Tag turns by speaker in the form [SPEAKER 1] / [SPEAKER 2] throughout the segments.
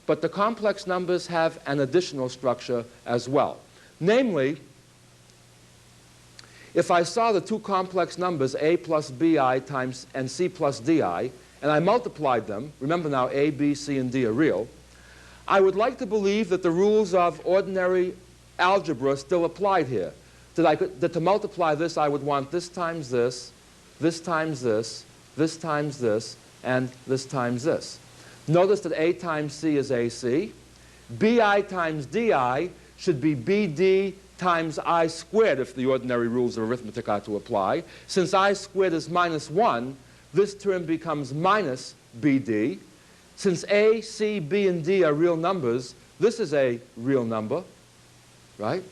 [SPEAKER 1] but the complex numbers have an additional structure as well. Namely, if I saw the two complex numbers a plus bi times and c plus di, and I multiplied them, remember now a, b, c, and d are real, I would like to believe that the rules of ordinary algebra still applied here. That to multiply this, I would want this times this, this times this, this times this, and this times this. Notice that a times c is ac. bi times di should be bd times I squared if the ordinary rules of arithmetic are to apply. Since I squared is minus 1, this term becomes minus bd. Since a, c, b, and d are real numbers, this is a real number, right?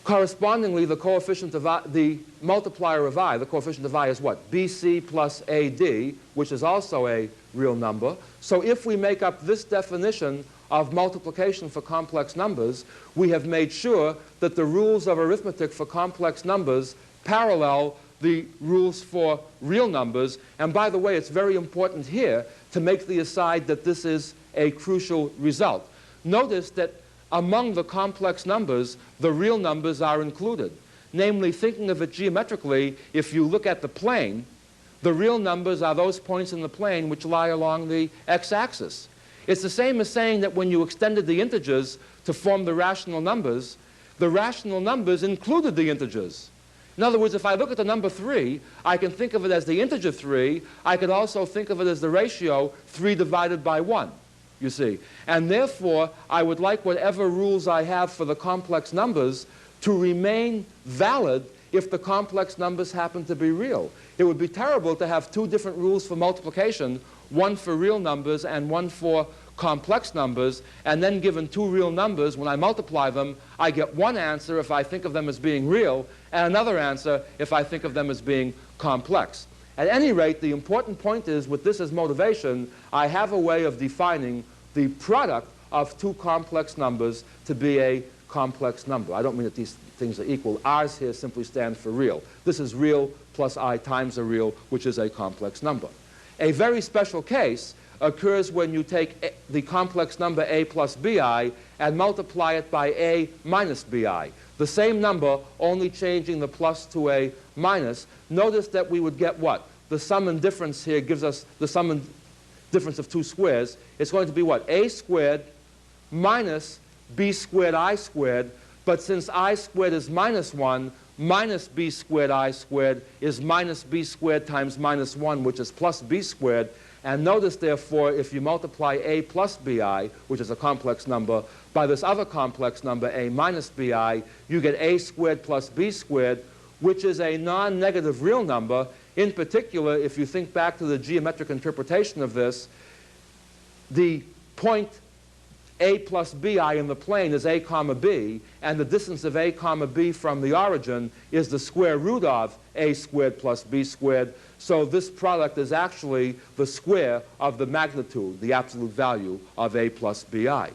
[SPEAKER 1] Correspondingly, the coefficient of I, the multiplier of I, the coefficient of I is what? BC plus AD, which is also a real number. So if we make up this definition of multiplication for complex numbers, we have made sure that the rules of arithmetic for complex numbers parallel the rules for real numbers. And by the way, it's very important here to make the aside that this is a crucial result. Notice that among the complex numbers, the real numbers are included. Namely, thinking of it geometrically, if you look at the plane, the real numbers are those points in the plane which lie along the x-axis. It's the same as saying that when you extended the integers to form the rational numbers included the integers. In other words, if I look at the number 3, I can think of it as the integer 3. I could also think of it as the ratio 3 divided by 1. You see. And therefore, I would like whatever rules I have for the complex numbers to remain valid if the complex numbers happen to be real. It would be terrible to have two different rules for multiplication, one for real numbers and one for complex numbers, and then given two real numbers, when I multiply them, I get one answer if I think of them as being real, and another answer if I think of them as being complex. At any rate, the important point is, with this as motivation, I have a way of defining the product of two complex numbers to be a complex number. I don't mean that these things are equal. Ours here simply stands for real. This is real plus I times a real, which is a complex number. A very special case occurs when you take the complex number a plus bi and multiply it by a minus bi. The same number, only changing the plus to a minus. Notice that we would get what? The sum and difference here gives us the sum and difference of two squares. It's going to be what? A squared minus b squared I squared. But since I squared is minus 1, minus b squared I squared is minus b squared times minus 1, which is plus b squared. And notice, therefore, if you multiply a plus bi, which is a complex number, by this other complex number, a minus bi, you get a squared plus b squared, which is a non-negative real number. In particular, if you think back to the geometric interpretation of this, the point a plus bi in the plane is a comma b, and the distance of a comma b from the origin is the square root of a squared plus b squared. So this product is actually the square of the magnitude, the absolute value of a plus bi.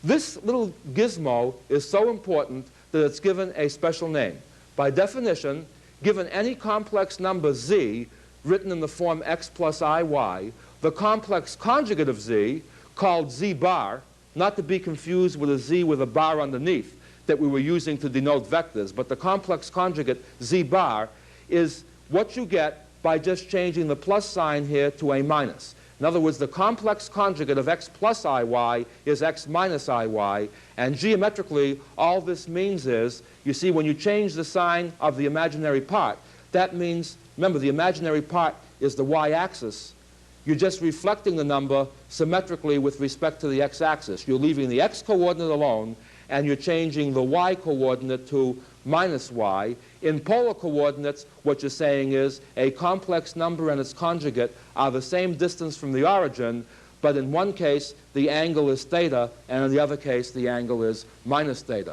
[SPEAKER 1] This little gizmo is so important that it's given a special name. By definition, given any complex number z written in the form x plus iy, the complex conjugate of z, called z bar, not to be confused with a z with a bar underneath that we were using to denote vectors, but the complex conjugate z bar is what you get by just changing the plus sign here to a minus. In other words, the complex conjugate of x plus iy is x minus iy, and geometrically all this means is, you see, when you change the sign of the imaginary part, that means, remember, the imaginary part is the y-axis. You're just reflecting the number symmetrically with respect to the x-axis. You're leaving the x-coordinate alone, and you're changing the y-coordinate to minus y. In polar coordinates, what you're saying is a complex number and its conjugate are the same distance from the origin, but in one case, the angle is theta, and in the other case, the angle is minus theta.